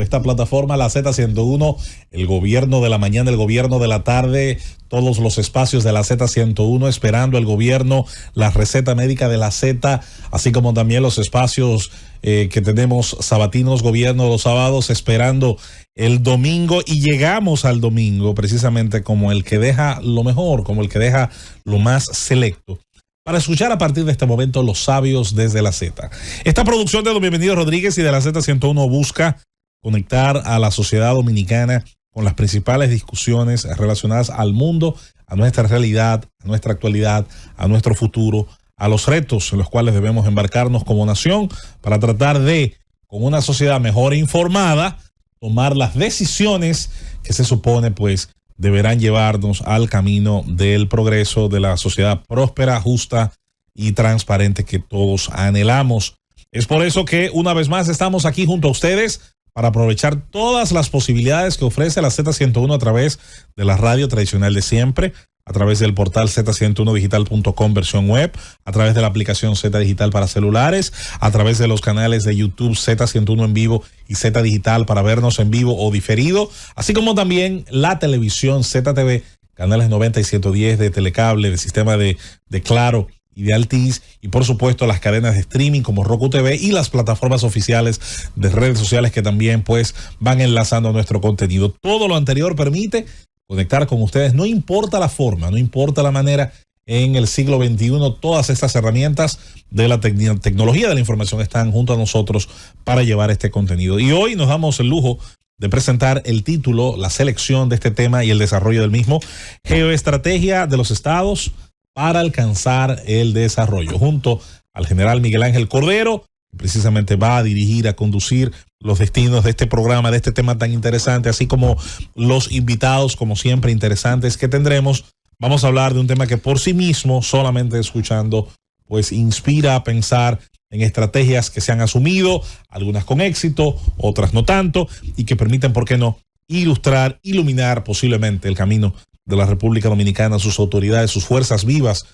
esta plataforma, la Z101, el gobierno de la mañana, el gobierno de la tarde, todos los espacios de la Z101, esperando el gobierno, la receta médica de la Z, así como también los espacios que tenemos sabatinos, gobierno los sábados, esperando el domingo, y llegamos al domingo precisamente como el que deja lo mejor, como el que deja lo más selecto, para escuchar a partir de este momento los sabios desde la Z. Esta producción de Don Bienvenido Rodríguez y de la Z101 busca conectar a la sociedad dominicana con las principales discusiones relacionadas al mundo, a nuestra realidad, a nuestra actualidad, a nuestro futuro, a los retos en los cuales debemos embarcarnos como nación para tratar de, con una sociedad mejor informada, tomar las decisiones que se supone pues deberán llevarnos al camino del progreso, de la sociedad próspera, justa y transparente que todos anhelamos. Es por eso que una vez más estamos aquí junto a ustedes para aprovechar todas las posibilidades que ofrece la Z101 a través de la radio tradicional de siempre, a través del portal z101digital.com versión web, a través de la aplicación Z Digital para celulares, a través de los canales de YouTube Z101 en vivo y Z Digital para vernos en vivo o diferido, así como también la televisión ZTV, canales 90 y 110 de Telecable, de sistema de Claro y de Altiz, y por supuesto las cadenas de streaming como Roku TV y las plataformas oficiales de redes sociales que también pues van enlazando nuestro contenido. Todo lo anterior permite conectar con ustedes, no importa la forma, no importa la manera. En el siglo XXI, todas estas herramientas de la tecnología de la información están junto a nosotros para llevar este contenido. Y hoy nos damos el lujo de presentar el título, la selección de este tema y el desarrollo del mismo: Geoestrategia de los Estados para alcanzar el desarrollo, junto al general Miguel Ángel Cordero, que precisamente va a dirigir, a conducir los destinos de este programa, de este tema tan interesante, así como los invitados, como siempre, interesantes que tendremos. Vamos a hablar de un tema que por sí mismo, solamente escuchando, pues inspira a pensar en estrategias que se han asumido, algunas con éxito, otras no tanto, y que permiten, ¿por qué no?, ilustrar, iluminar posiblemente el camino de la República Dominicana, sus autoridades, sus fuerzas vivas,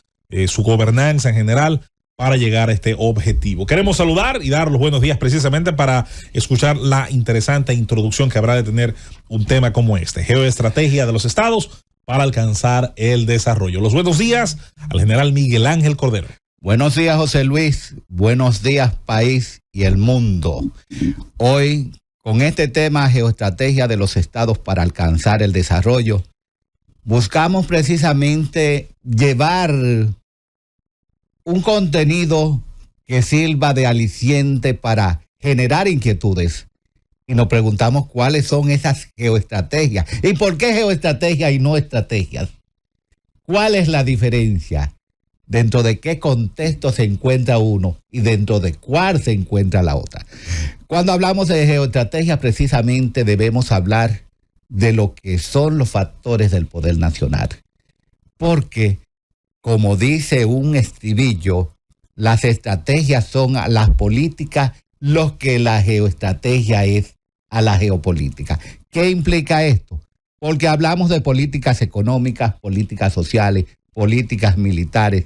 su gobernanza en general, para llegar a este objetivo. Queremos saludar y dar los buenos días precisamente para escuchar la interesante introducción que habrá de tener un tema como este: Geoestrategia de los Estados para alcanzar el desarrollo. Los buenos días al general Miguel Ángel Cordero. Buenos días, José Luis. Buenos días, país y el mundo. Hoy, con este tema, Geoestrategia de los Estados para alcanzar el desarrollo, buscamos precisamente llevar un contenido que sirva de aliciente para generar inquietudes. Y nos preguntamos cuáles son esas geoestrategias. ¿Y por qué geoestrategias y no estrategias? ¿Cuál es la diferencia? ¿Dentro de qué contexto se encuentra uno y dentro de cuál se encuentra la otra? Cuando hablamos de geoestrategia, precisamente debemos hablar de lo que son los factores del poder nacional. Porque, como dice un estribillo, las estrategias son a las políticas lo que la geoestrategia es a la geopolítica. ¿Qué implica esto? Porque hablamos de políticas económicas, políticas sociales, políticas militares,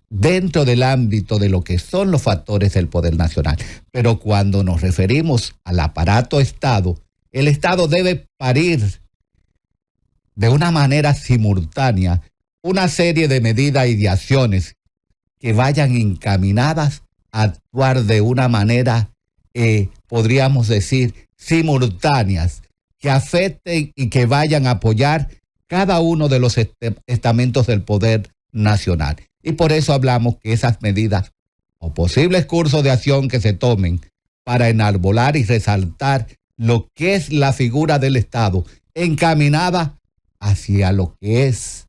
dentro del ámbito de lo que son los factores del poder nacional. Pero cuando nos referimos al aparato Estado, el Estado debe parir de una manera simultánea una serie de medidas y de acciones que vayan encaminadas a actuar de una manera, podríamos decir, simultáneas, que afecten y que vayan a apoyar cada uno de los estamentos del poder nacional. Y por eso hablamos que esas medidas o posibles cursos de acción que se tomen para enarbolar y resaltar lo que es la figura del Estado encaminada hacia lo que es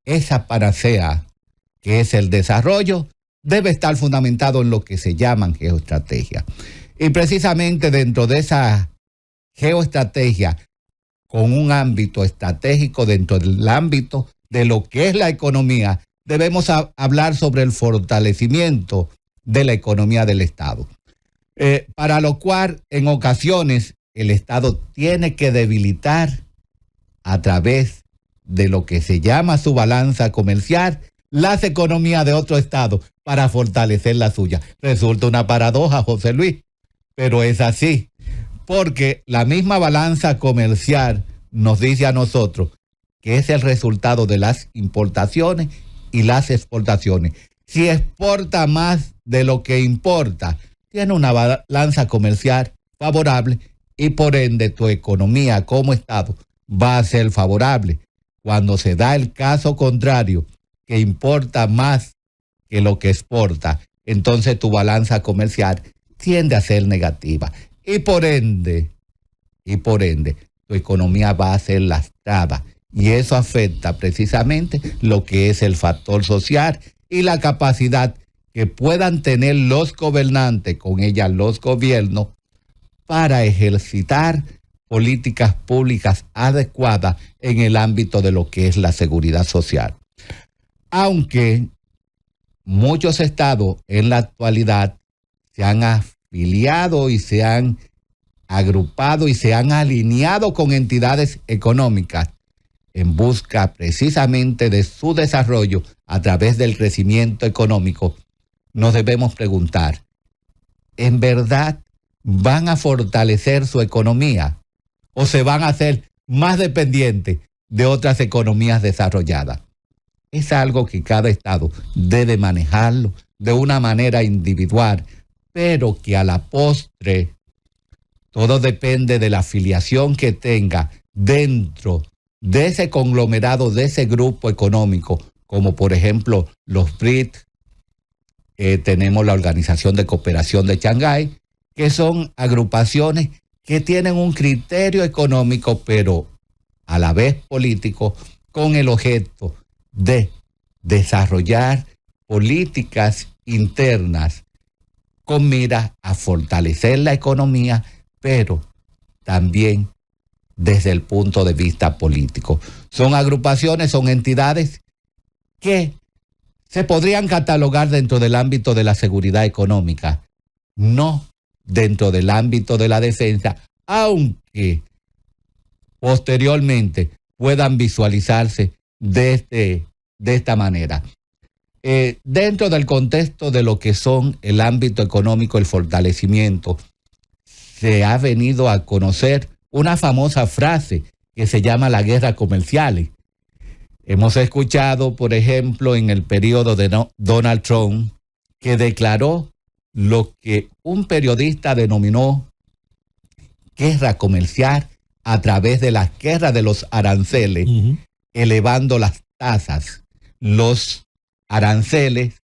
esa panacea que es el desarrollo, debe estar fundamentado en lo que se llaman geoestrategia. Y precisamente dentro de esa geoestrategia, con un ámbito estratégico dentro del ámbito de lo que es la economía, debemos hablar sobre el fortalecimiento de la economía del Estado. Para lo cual, en ocasiones, el Estado tiene que debilitar a través de lo que se llama su balanza comercial las economías de otro Estado para fortalecer la suya. Resulta una paradoja, José Luis, pero es así, porque la misma balanza comercial nos dice a nosotros que es el resultado de las importaciones y las exportaciones. Si exporta más de lo que importa, tiene una balanza comercial favorable y por ende tu economía como Estado va a ser favorable. Cuando se da el caso contrario, que importa más que lo que exporta, entonces tu balanza comercial tiende a ser negativa y por ende tu economía va a ser lastrada y eso afecta precisamente lo que es el factor social y la capacidad que puedan tener los gobernantes, con ella los gobiernos, para ejercitar políticas públicas adecuadas en el ámbito de lo que es la seguridad social. Aunque muchos estados en la actualidad se han afiliado y se han agrupado y se han alineado con entidades económicas en busca precisamente de su desarrollo a través del crecimiento económico, nos debemos preguntar, ¿en verdad van a fortalecer su economía o se van a hacer más dependientes de otras economías desarrolladas? Es algo que cada estado debe manejarlo de una manera individual, pero que a la postre todo depende de la afiliación que tenga dentro de ese conglomerado, de ese grupo económico, como por ejemplo los BRICS, tenemos la Organización de Cooperación de Shanghái, que son agrupaciones que tienen un criterio económico, pero a la vez político, con el objeto de desarrollar políticas internas con mira a fortalecer la economía, pero también desde el punto de vista político. Son agrupaciones, son entidades que se podrían catalogar dentro del ámbito de la seguridad económica, no dentro del ámbito de la defensa, aunque posteriormente puedan visualizarse de esta manera. Dentro del contexto de lo que son el ámbito económico, el fortalecimiento, se ha venido a conocer una famosa frase que se llama la guerra comercial. Hemos escuchado, por ejemplo, en el periodo de Donald Trump, que declaró lo que un periodista denominó guerra comercial a través de la guerra de los aranceles, elevando las tasas, los aranceles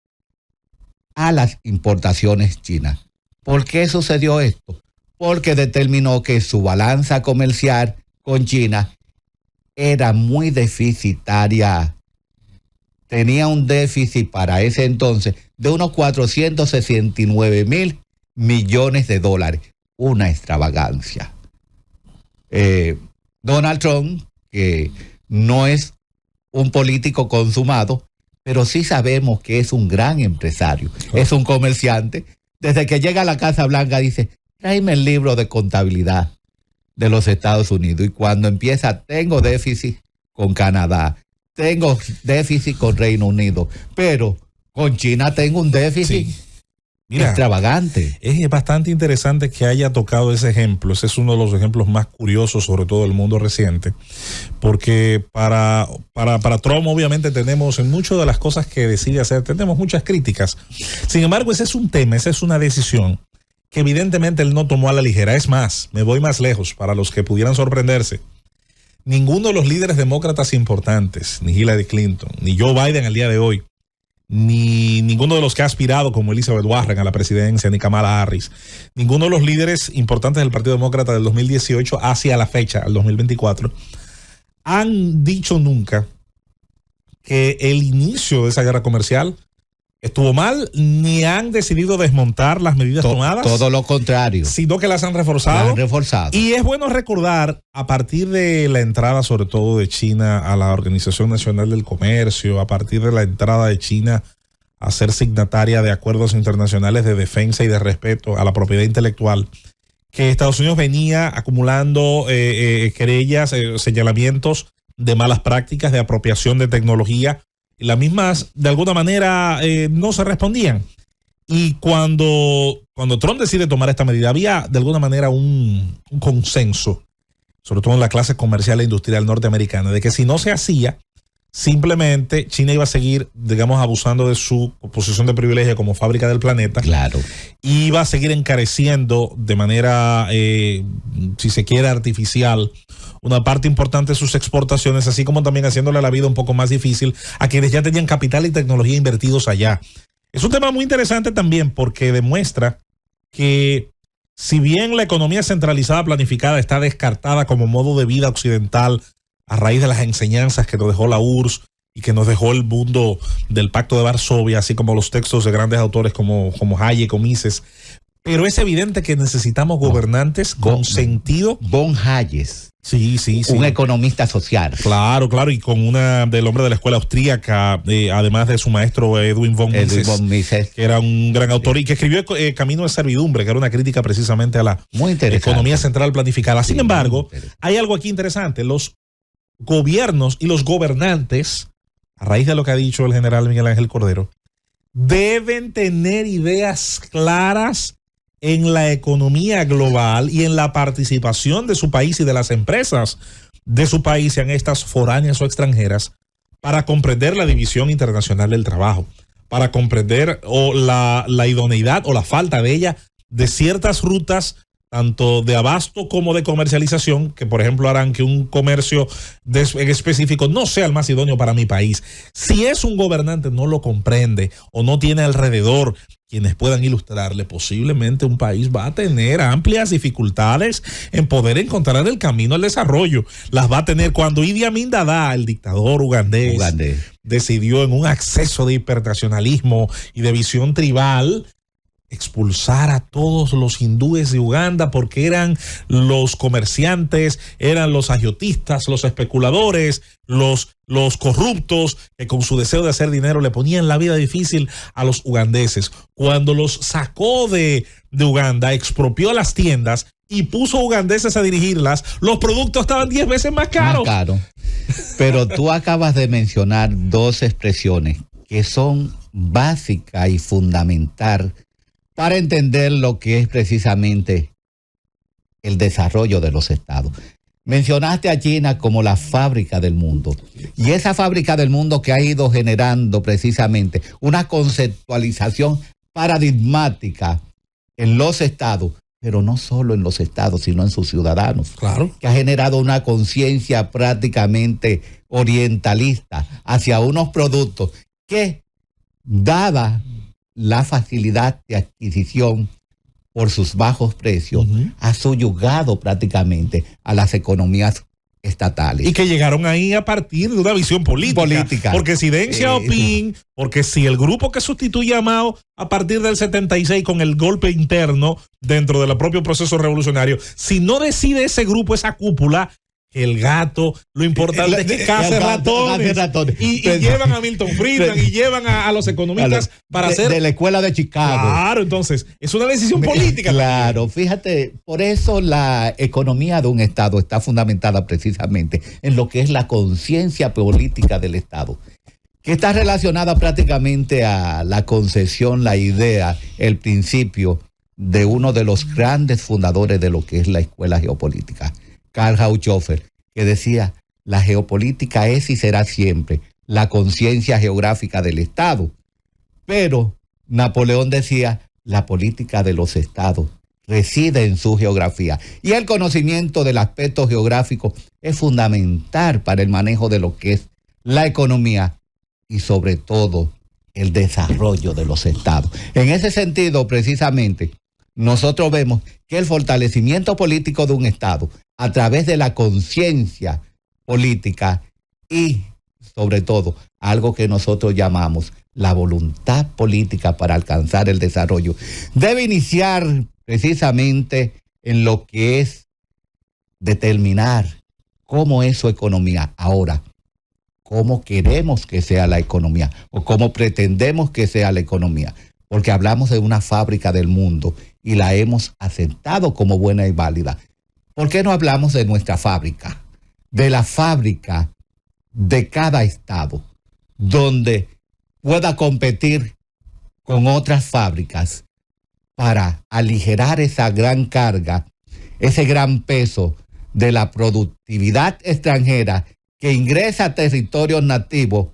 a las importaciones chinas. ¿Por qué sucedió esto? Porque determinó que su balanza comercial con China era muy deficitaria. Tenía un déficit para ese entonces de unos 469 millones de dólares. Una extravagancia. Donald Trump, que no es un político consumado, pero sí sabemos que es un gran empresario, es un comerciante. Desde que llega a la Casa Blanca dice, tráeme el libro de contabilidad de los Estados Unidos. Y cuando empieza, tengo déficit con Canadá, tengo déficit con Reino Unido, pero con China tengo un déficit extravagante. Es bastante interesante que haya tocado ese ejemplo. Ese es uno de los ejemplos más curiosos, sobre todo del mundo reciente, porque para Trump obviamente tenemos en muchas de las cosas que decide hacer, tenemos muchas críticas. Sin embargo, ese es un tema, esa es una decisión que evidentemente él no tomó a la ligera. Es más, me voy más lejos para los que pudieran sorprenderse. Ninguno de los líderes demócratas importantes, ni Hillary Clinton, ni Joe Biden al día de hoy, ni ninguno de los que ha aspirado como Elizabeth Warren a la presidencia, ni Kamala Harris, ninguno de los líderes importantes del Partido Demócrata del 2018 hacia la fecha, al 2024, han dicho nunca que el inicio de esa guerra comercial estuvo mal, ni han decidido desmontar las medidas tomadas. Todo lo contrario. Sino que las han reforzado. Y es bueno recordar, a partir de la entrada, sobre todo de China, a la Organización Nacional del Comercio, a partir de la entrada de China a ser signataria de acuerdos internacionales de defensa y de respeto a la propiedad intelectual, que Estados Unidos venía acumulando querellas, señalamientos de malas prácticas, de apropiación de tecnología. Las mismas, de alguna manera, no se respondían. Y cuando Trump decide tomar esta medida, había de alguna manera un consenso, sobre todo en la clase comercial e industrial norteamericana, de que si no se hacía, simplemente China iba a seguir, digamos, abusando de su posición de privilegio como fábrica del planeta. Claro. Y iba a seguir encareciendo de manera, si se quiere, artificial, una parte importante de sus exportaciones, así como también haciéndole la vida un poco más difícil a quienes ya tenían capital y tecnología invertidos allá. Es un tema muy interesante también porque demuestra que si bien la economía centralizada planificada está descartada como modo de vida occidental a raíz de las enseñanzas que nos dejó la URSS y que nos dejó el mundo del Pacto de Varsovia, así como los textos de grandes autores como Hayek o Mises, pero es evidente que necesitamos gobernantes con sentido. Von Hayek. Sí. Un economista social. Claro, y con una del hombre de la escuela austríaca, además de su maestro Edwin von Mises, que era un gran autor y que escribió Camino de Servidumbre, que era una crítica precisamente a la economía central planificada. Sin embargo, hay algo aquí interesante. Los gobiernos y los gobernantes, a raíz de lo que ha dicho el general Miguel Ángel Cordero, deben tener ideas claras en la economía global y en la participación de su país y de las empresas de su país, sean estas foráneas o extranjeras, para comprender la división internacional del trabajo, para comprender la idoneidad o la falta de ella de ciertas rutas, tanto de abasto como de comercialización, que por ejemplo harán que un comercio en específico no sea el más idóneo para mi país. Si es un gobernante no lo comprende o no tiene alrededor quienes puedan ilustrarle, posiblemente un país va a tener amplias dificultades en poder encontrar el camino al desarrollo. Las va a tener cuando Idi Amin Dada, el dictador ugandés, decidió en un acceso de hipernacionalismo y de visión tribal expulsar a todos los hindúes de Uganda porque eran los comerciantes, eran los agiotistas, los especuladores, los corruptos que con su deseo de hacer dinero le ponían la vida difícil a los ugandeses. Cuando los sacó de Uganda, expropió las tiendas y puso ugandeses a dirigirlas, los productos estaban 10 veces más caros. Más caro. Pero tú acabas de mencionar dos expresiones que son básicas y fundamentales para entender lo que es precisamente el desarrollo de los estados. Mencionaste a China como la fábrica del mundo, y esa fábrica del mundo que ha ido generando precisamente una conceptualización paradigmática en los estados, pero no solo en los estados, sino en sus ciudadanos. Claro. Que ha generado una conciencia prácticamente orientalista hacia unos productos que, dada la facilidad de adquisición por sus bajos precios, ha subyugado prácticamente a las economías estatales. Y que llegaron ahí a partir de una visión política. Porque si Deng Xiaoping, porque si el grupo que sustituye a Mao a partir del 76 con el golpe interno dentro del propio proceso revolucionario, si no decide ese grupo, esa cúpula, el gato, lo importante es que case ratones. Y llevan a Milton Friedman y llevan a los economistas para hacer de la escuela de Chicago. Claro, entonces es una decisión política. Claro, fíjate, por eso la economía de un estado está fundamentada precisamente en lo que es la conciencia política del estado, que está relacionada prácticamente a la concepción, la idea, el principio de uno de los grandes fundadores de lo que es la escuela geopolítica, Karl Haushofer, que decía: la geopolítica es y será siempre la conciencia geográfica del Estado. Pero Napoleón decía: la política de los estados reside en su geografía. Y el conocimiento del aspecto geográfico es fundamental para el manejo de lo que es la economía y sobre todo el desarrollo de los estados. En ese sentido, precisamente, nosotros vemos que el fortalecimiento político de un estado a través de la conciencia política y, sobre todo, algo que nosotros llamamos la voluntad política para alcanzar el desarrollo, debe iniciar precisamente en lo que es determinar cómo es su economía. Ahora, cómo queremos que sea la economía o cómo pretendemos que sea la economía, porque hablamos de una fábrica del mundo y la hemos aceptado como buena y válida. ¿Por qué no hablamos de nuestra fábrica? De la fábrica de cada estado, donde pueda competir con otras fábricas para aligerar esa gran carga, ese gran peso de la productividad extranjera que ingresa a territorios nativos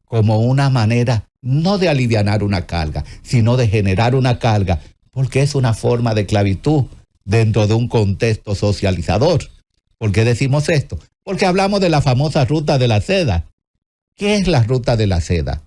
como una manera no de alivianar una carga, sino de generar una carga, porque es una forma de esclavitud dentro de un contexto socializador. ¿Por qué decimos esto? Porque hablamos de la famosa ruta de la seda. ¿Qué es la ruta de la seda?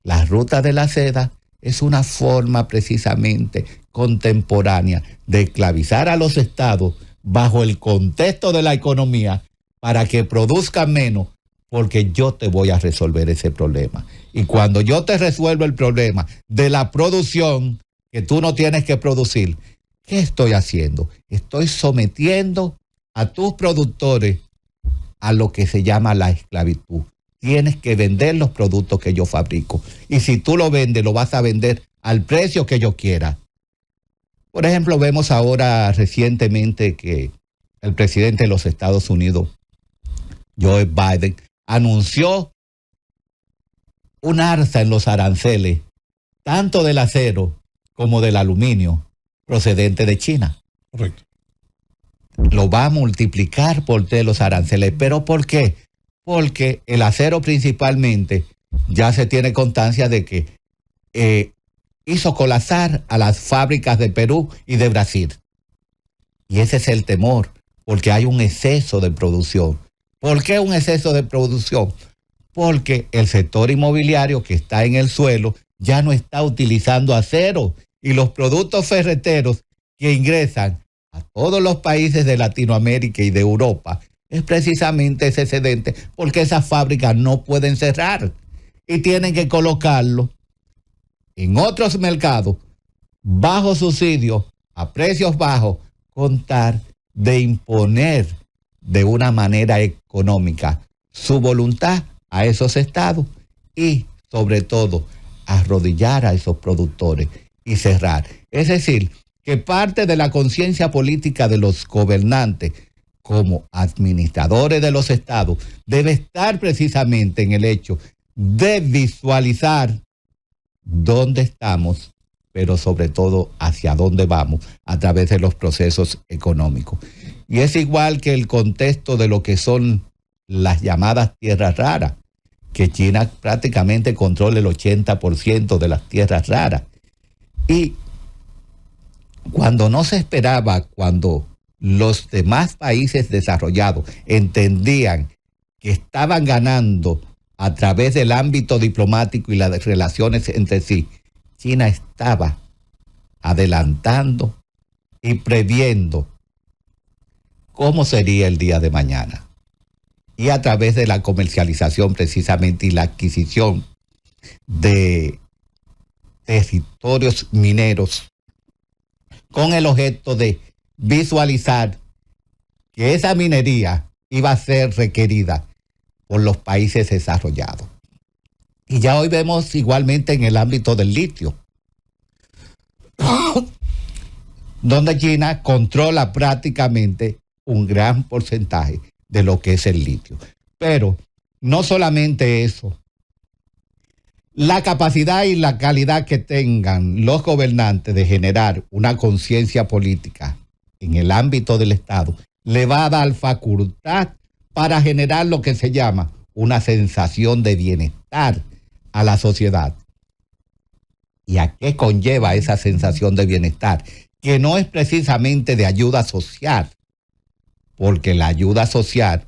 La ruta de la seda es una forma precisamente contemporánea de esclavizar a los estados bajo el contexto de la economía para que produzcan menos, porque yo te voy a resolver ese problema. Y cuando yo te resuelvo el problema de la producción, que tú no tienes que producir, ¿qué estoy haciendo? Estoy sometiendo a tus productores a lo que se llama la esclavitud. Tienes que vender los productos que yo fabrico. Y si tú lo vendes, lo vas a vender al precio que yo quiera. Por ejemplo, vemos ahora recientemente que el presidente de los Estados Unidos, Joe Biden, anunció un alza en los aranceles, tanto del acero como del aluminio, procedente de China. Correcto. Lo va a multiplicar por tres los aranceles. ¿Pero por qué? Porque el acero principalmente ya se tiene constancia de que hizo colapsar a las fábricas de Perú y de Brasil. Y ese es el temor, porque hay un exceso de producción. ¿Por qué un exceso de producción? Porque el sector inmobiliario que está en el suelo ya no está utilizando acero, y los productos ferreteros que ingresan a todos los países de Latinoamérica y de Europa es precisamente ese excedente, porque esas fábricas no pueden cerrar y tienen que colocarlo en otros mercados bajo subsidio, a precios bajos, contar de imponer de una manera económica su voluntad a esos estados y sobre todo arrodillar a esos productores y cerrar. Es decir, que parte de la conciencia política de los gobernantes como administradores de los estados debe estar precisamente en el hecho de visualizar dónde estamos, pero sobre todo hacia dónde vamos a través de los procesos económicos. Y es igual que el contexto de lo que son las llamadas tierras raras, que China prácticamente controla el 80% de las tierras raras. Y cuando no se esperaba, cuando los demás países desarrollados entendían que estaban ganando a través del ámbito diplomático y las relaciones entre sí, China estaba adelantando y previendo cómo sería el día de mañana. Y a través de la comercialización precisamente y la adquisición de territorios mineros con el objeto de visualizar que esa minería iba a ser requerida por los países desarrollados. Y ya hoy vemos igualmente en el ámbito del litio, donde China controla prácticamente un gran porcentaje de lo que es el litio. Pero no solamente eso, la capacidad y la calidad que tengan los gobernantes de generar una conciencia política en el ámbito del Estado le va a dar facultad para generar lo que se llama una sensación de bienestar a la sociedad. ¿Y a qué conlleva esa sensación de bienestar? Que no es precisamente de ayuda social, porque la ayuda social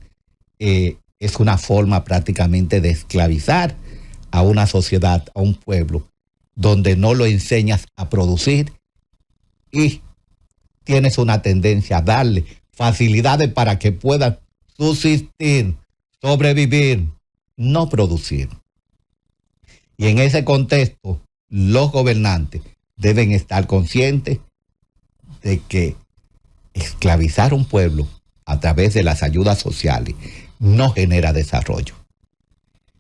es una forma prácticamente de esclavizar a una sociedad, a un pueblo, donde no lo enseñas a producir y tienes una tendencia a darle facilidades para que puedan subsistir, sobrevivir, no producir. Y en ese contexto, los gobernantes deben estar conscientes de que esclavizar un pueblo a través de las ayudas sociales no genera desarrollo,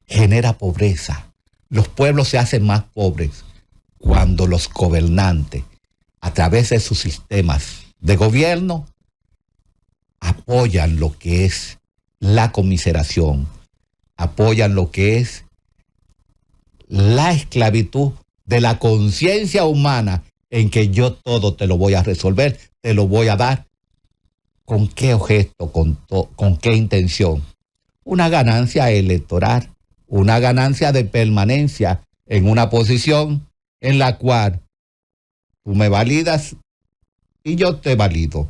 genera pobreza. Los pueblos se hacen más pobres cuando los gobernantes, a través de sus sistemas de gobierno, apoyan lo que es la conmiseración, apoyan lo que es la esclavitud de la conciencia humana en que yo todo te lo voy a resolver, te lo voy a dar. ¿Con qué objeto? ¿Con qué intención? Una ganancia electoral, una ganancia de permanencia en una posición en la cual tú me validas y yo te valido.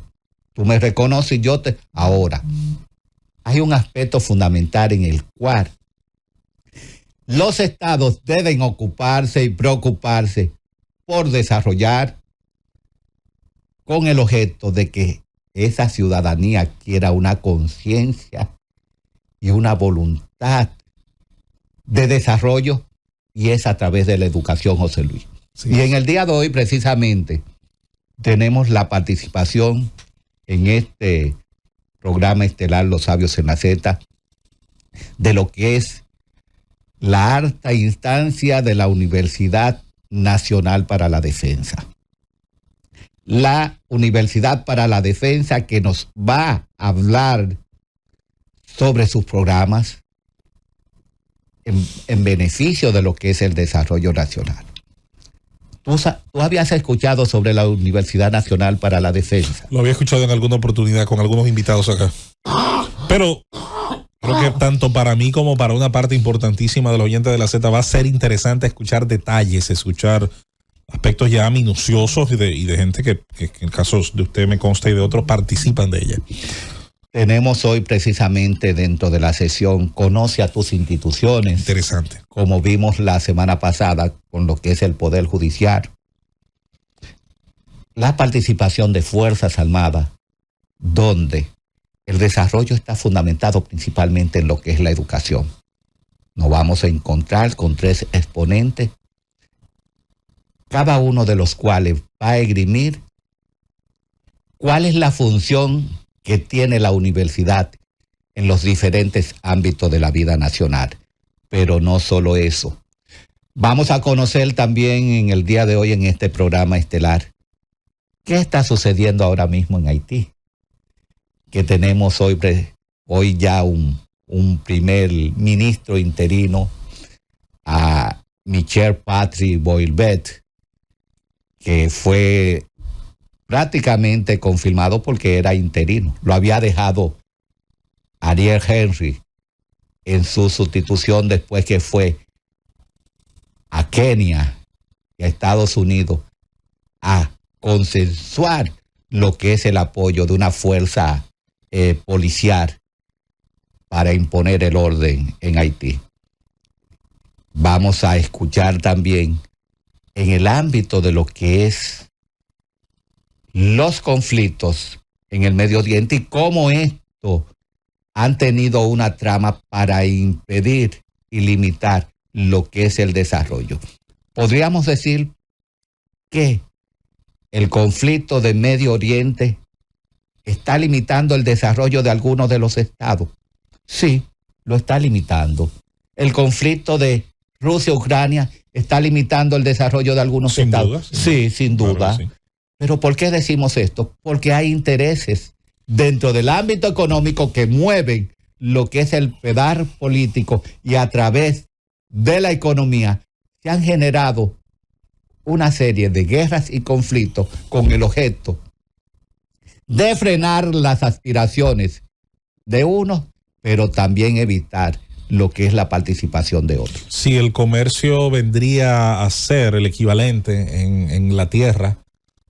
Tú me reconoces y yo te... Ahora, hay un aspecto fundamental en el cual los estados deben ocuparse y preocuparse por desarrollar con el objeto de que esa ciudadanía quiera una conciencia y una voluntad de desarrollo, y es a través de la educación, José Luis. Sí. Y en el día de hoy, precisamente, tenemos la participación en este programa estelar Los Sabios en la Z de lo que es la alta instancia de la Universidad Nacional para la Defensa. La Universidad para la Defensa, que nos va a hablar sobre sus programas en beneficio de lo que es el desarrollo nacional. ¿Tú habías escuchado sobre la Universidad Nacional para la Defensa? Lo había escuchado en alguna oportunidad con algunos invitados acá. Pero creo que tanto para mí como para una parte importantísima de los oyentes de la Z va a ser interesante escuchar detalles, escuchar aspectos ya minuciosos y de gente que en el caso de usted me consta y de otros participan de ella. Tenemos hoy precisamente dentro de la sesión Conoce a tus instituciones. Interesante. Como vimos la semana pasada con lo que es el Poder Judicial. La participación de Fuerzas Armadas, donde el desarrollo está fundamentado principalmente en lo que es la educación. Nos vamos a encontrar con 3 exponentes, cada uno de los cuales va a esgrimir cuál es la función que tiene la universidad en los diferentes ámbitos de la vida nacional. Pero no solo eso. Vamos a conocer también en el día de hoy en este programa estelar qué está sucediendo ahora mismo en Haití. Que tenemos hoy ya un primer ministro interino, a Michel Patrick Boilbet, que fue prácticamente confirmado porque era interino. Lo había dejado Ariel Henry en su sustitución después que fue a Kenia y a Estados Unidos a consensuar lo que es el apoyo de una fuerza policial para imponer el orden en Haití. Vamos a escuchar también en el ámbito de lo que es los conflictos en el Medio Oriente y cómo esto han tenido una trama para impedir y limitar lo que es el desarrollo. Podríamos decir que el conflicto de Medio Oriente está limitando el desarrollo de algunos de los estados. Sí, lo está limitando. El conflicto de Rusia-Ucrania está limitando el desarrollo de algunos estados. Sí, sin duda. Claro, sí. Pero ¿por qué decimos esto? Porque hay intereses dentro del ámbito económico que mueven lo que es el pedar político, y a través de la economía se han generado una serie de guerras y conflictos con el objeto de frenar las aspiraciones de unos, pero también evitar lo que es la participación de otros. Si el comercio vendría a ser el equivalente en la tierra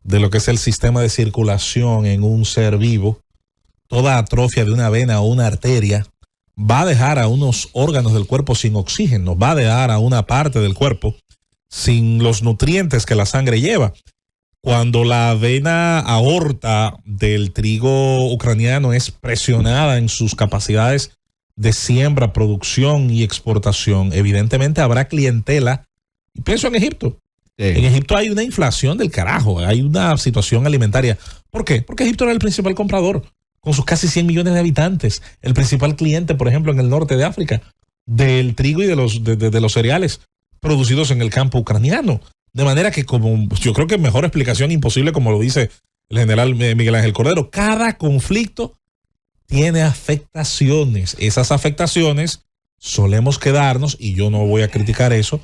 de lo que es el sistema de circulación en un ser vivo, toda atrofia de una vena o una arteria va a dejar a unos órganos del cuerpo sin oxígeno, va a dejar a una parte del cuerpo sin los nutrientes que la sangre lleva. Cuando la vena aorta del trigo ucraniano es presionada en sus capacidades de siembra, producción y exportación, evidentemente habrá clientela. Y pienso en Egipto. Sí. En Egipto hay una inflación del carajo, hay una situación alimentaria. ¿Por qué? Porque Egipto era el principal comprador, con sus casi 100 millones de habitantes, el principal cliente, por ejemplo, en el norte de África, del trigo y de los cereales producidos en el campo ucraniano. De manera que, como yo creo que mejor explicación imposible, como lo dice el general Miguel Ángel Cordero, cada conflicto tiene afectaciones. Esas afectaciones solemos quedarnos, y yo no voy a criticar eso,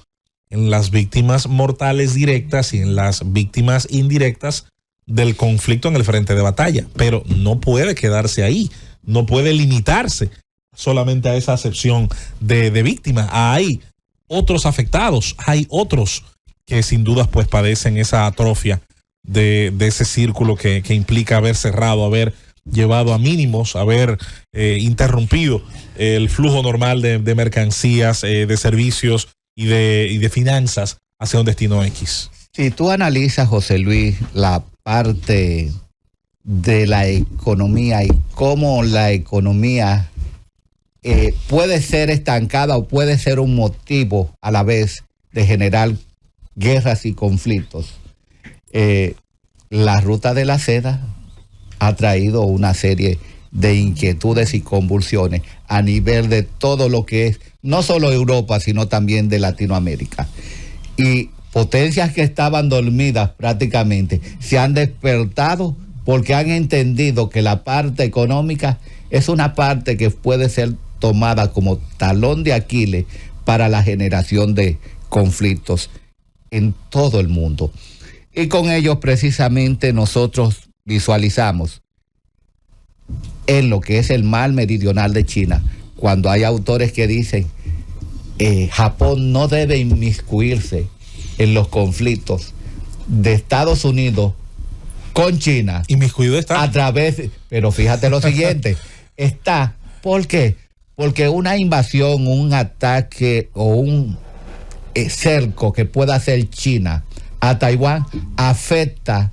en las víctimas mortales directas y en las víctimas indirectas del conflicto en el frente de batalla, pero no puede quedarse ahí, no puede limitarse solamente a esa acepción de víctimas. Hay otros afectados, hay otros que sin dudas pues padecen esa atrofia de ese círculo que implica haber cerrado, haber llevado a mínimos, haber interrumpido el flujo normal de mercancías, de servicios y de finanzas hacia un destino X. Si tú analizas, José Luis, la parte de la economía y cómo la economía puede ser estancada o puede ser un motivo a la vez de generar guerras y conflictos, la ruta de la seda ha traído una serie de inquietudes y convulsiones a nivel de todo lo que es, no solo Europa, sino también de Latinoamérica. Y potencias que estaban dormidas prácticamente se han despertado porque han entendido que la parte económica es una parte que puede ser tomada como talón de Aquiles para la generación de conflictos en todo el mundo. Y con ello precisamente nosotros visualizamos en lo que es el mar meridional de China, cuando hay autores que dicen Japón no debe inmiscuirse en los conflictos de Estados Unidos con China. Inmiscuido está. A través, pero fíjate lo siguiente, está, ¿por qué? Porque una invasión, un ataque o un cerco que pueda hacer China a Taiwán afecta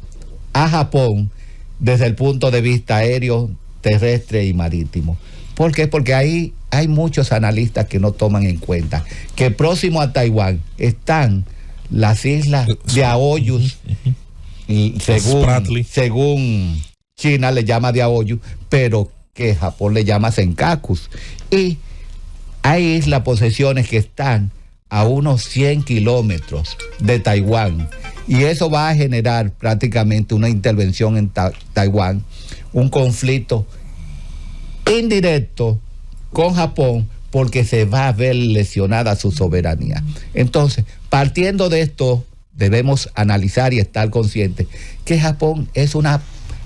a Japón desde el punto de vista aéreo, terrestre y marítimo. ¿Por qué? Porque ahí hay muchos analistas que no toman en cuenta que próximo a Taiwán están las islas de Aoyus, y según China le llama de Aoyus, pero que Japón le llama Senkakus. Y hay islas, posesiones que están a unos 100 kilómetros de Taiwán. Y eso va a generar prácticamente una intervención en Taiwán, un conflicto indirecto con Japón, porque se va a ver lesionada su soberanía. Entonces, partiendo de esto, debemos analizar y estar conscientes que Japón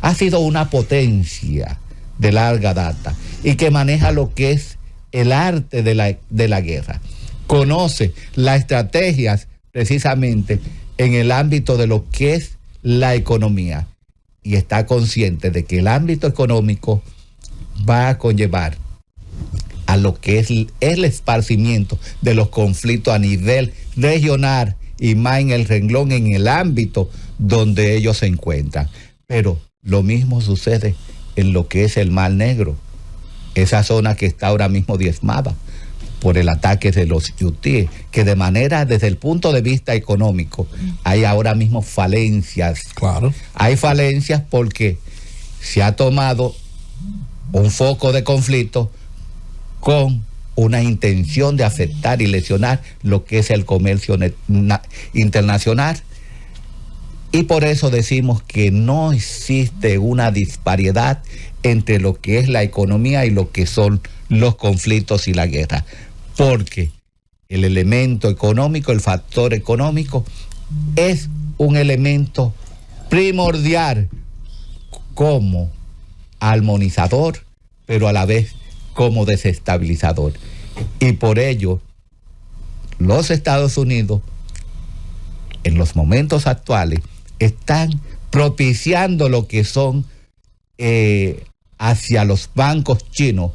ha sido una potencia de larga data y que maneja lo que es el arte de la guerra. Conoce las estrategias precisamente en el ámbito de lo que es la economía y está consciente de que el ámbito económico va a conllevar a lo que es el esparcimiento de los conflictos a nivel regional y más en el renglón, en el ámbito donde ellos se encuentran. Pero lo mismo sucede en lo que es el Mar Negro, esa zona que está ahora mismo diezmada por el ataque de los hutíes, que de manera, desde el punto de vista económico, hay ahora mismo falencias. Claro. Hay falencias porque se ha tomado un foco de conflicto con una intención de afectar y lesionar lo que es el comercio internacional. Y por eso decimos que no existe una disparidad entre lo que es la economía y lo que son los conflictos y la guerra, porque el elemento económico, el factor económico, es un elemento primordial como armonizador, pero a la vez como desestabilizador. Y por ello, los Estados Unidos, en los momentos actuales, están propiciando lo que son hacia los bancos chinos.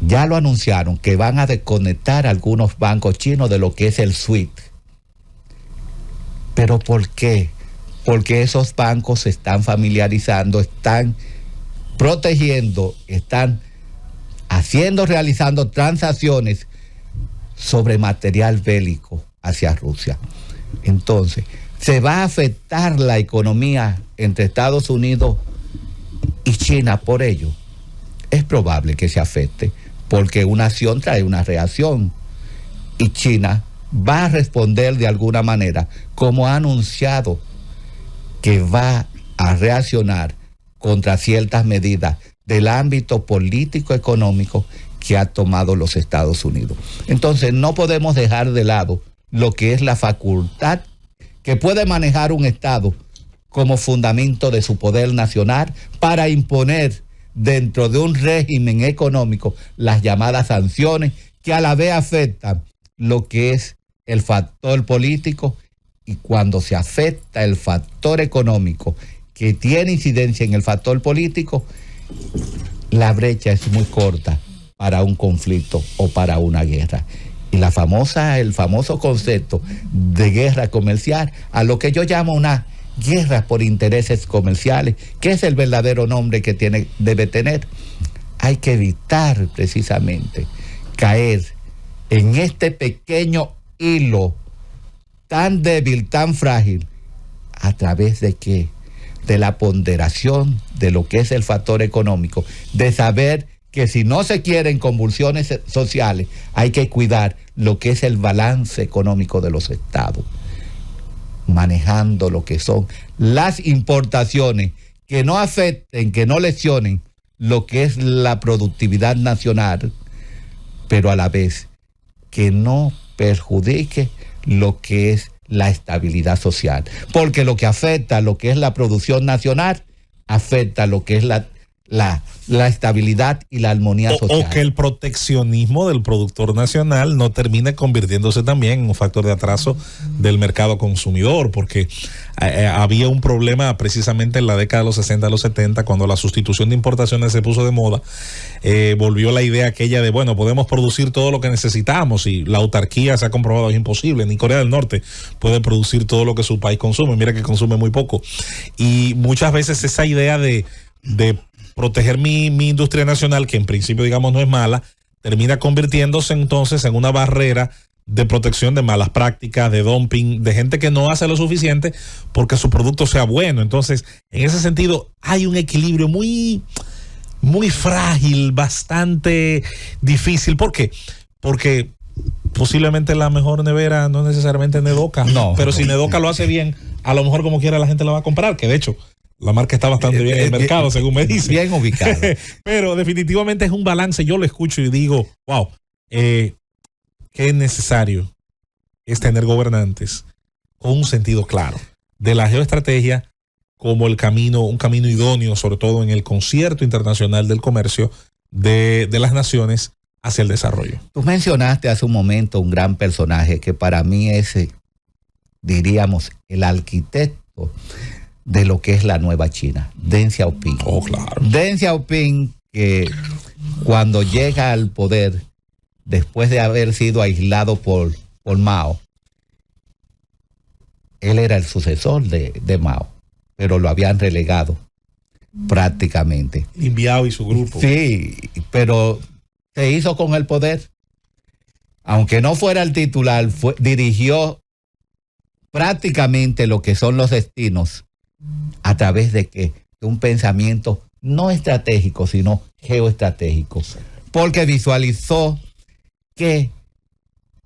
Ya lo anunciaron que van a desconectar algunos bancos chinos de lo que es el SWIFT. ¿Pero por qué? Porque esos bancos se están familiarizando, están protegiendo, están realizando transacciones sobre material bélico hacia Rusia. Entonces, se va a afectar la economía entre Estados Unidos y China por ello. Es probable que se afecte, porque una acción trae una reacción y China va a responder de alguna manera, como ha anunciado que va a reaccionar contra ciertas medidas del ámbito político económico que ha tomado los Estados Unidos. Entonces no podemos dejar de lado lo que es la facultad que puede manejar un Estado como fundamento de su poder nacional para imponer dentro de un régimen económico las llamadas sanciones que a la vez afectan lo que es el factor político, y cuando se afecta el factor económico que tiene incidencia en el factor político, la brecha es muy corta para un conflicto o para una guerra. Y el famoso concepto de guerra comercial, a lo que yo llamo una guerra por intereses comerciales, que es el verdadero nombre que debe tener. Hay que evitar precisamente caer en este pequeño hilo tan débil, tan frágil, a través de qué, de la ponderación de lo que es el factor económico, de saber que si no se quieren convulsiones sociales, hay que cuidar lo que es el balance económico de los estados, manejando lo que son las importaciones que no afecten, que no lesionen lo que es la productividad nacional, pero a la vez que no perjudique lo que es la estabilidad social, porque lo que afecta lo que es la producción nacional afecta lo que es la estabilidad y la armonía social. O que el proteccionismo del productor nacional no termine convirtiéndose también en un factor de atraso del mercado consumidor, porque había un problema precisamente en la década de los 60 a los 70, cuando la sustitución de importaciones se puso de moda. Volvió la idea aquella de, bueno, podemos producir todo lo que necesitamos, y la autarquía se ha comprobado es imposible. Ni Corea del Norte puede producir todo lo que su país consume, mira que consume muy poco. Y muchas veces esa idea de proteger mi industria nacional, que en principio digamos no es mala, termina convirtiéndose entonces en una barrera de protección de malas prácticas, de dumping, de gente que no hace lo suficiente porque su producto sea bueno. Entonces, en ese sentido, hay un equilibrio muy, muy frágil, bastante difícil. ¿Por qué? Porque posiblemente la mejor nevera no necesariamente Nedoca, pero si Nedoca lo hace bien, a lo mejor como quiera la gente la va a comprar, que de hecho la marca está bastante bien en el mercado, según me dice. Bien ubicado. Pero definitivamente es un balance. Yo lo escucho y digo, wow, qué necesario es tener gobernantes con un sentido claro de la geoestrategia como un camino idóneo, sobre todo en el concierto internacional del comercio de las naciones hacia el desarrollo. Tú mencionaste hace un momento un gran personaje que para mí es, diríamos, el arquitecto de lo que es la nueva China, Deng Xiaoping. Oh, claro. Deng Xiaoping, que cuando llega al poder, después de haber sido aislado por Mao, él era el sucesor de Mao, pero lo habían relegado prácticamente. Lin Biao y su grupo. Sí, pero se hizo con el poder. Aunque no fuera el titular, dirigió prácticamente lo que son los destinos a través de un pensamiento no estratégico, sino geoestratégico, porque visualizó que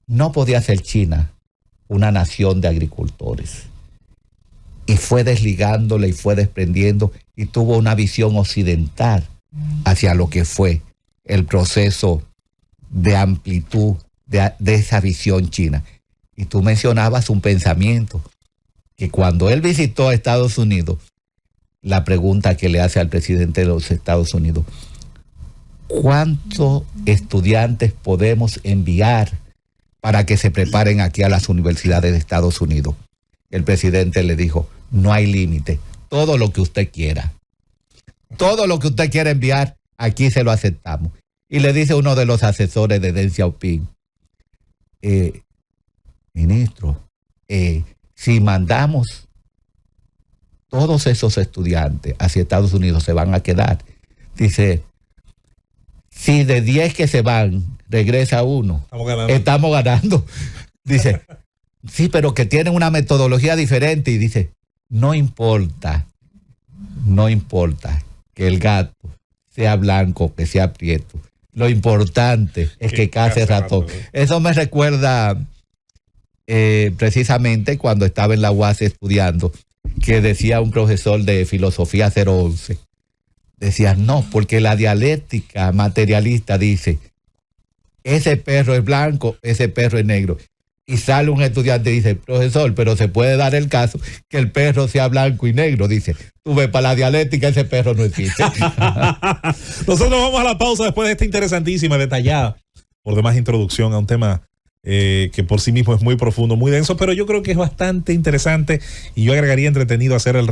no podía ser China una nación de agricultores, y fue desligándola y fue desprendiendo, y tuvo una visión occidental hacia lo que fue el proceso de amplitud de esa visión china. Y tú mencionabas un pensamiento que cuando él visitó a Estados Unidos, la pregunta que le hace al presidente de los Estados Unidos: ¿cuántos estudiantes podemos enviar para que se preparen aquí a las universidades de Estados Unidos? El presidente le dijo: no hay límite, todo lo que usted quiera. Todo lo que usted quiera enviar, aquí se lo aceptamos. Y le dice uno de los asesores de Deng Xiaoping: ministro, si mandamos todos esos estudiantes hacia Estados Unidos, se van a quedar. Dice, si de 10 que se van, regresa uno, estamos ganando. Dice, sí, pero que tienen una metodología diferente. Y dice, no importa que el gato sea blanco, que sea prieto. Lo importante es que case ratón. Eso me recuerda precisamente cuando estaba en la UAS estudiando, que decía un profesor de filosofía 011, decía, no, porque la dialéctica materialista dice ese perro es blanco, ese perro es negro. Y sale un estudiante y dice, profesor, pero se puede dar el caso que el perro sea blanco y negro. Dice, tú ves, para la dialéctica ese perro no existe. Nosotros vamos a la pausa después de esta interesantísima, detallada, por demás introducción a un tema que por sí mismo es muy profundo, muy denso, pero yo creo que es bastante interesante y yo agregaría entretenido hacer el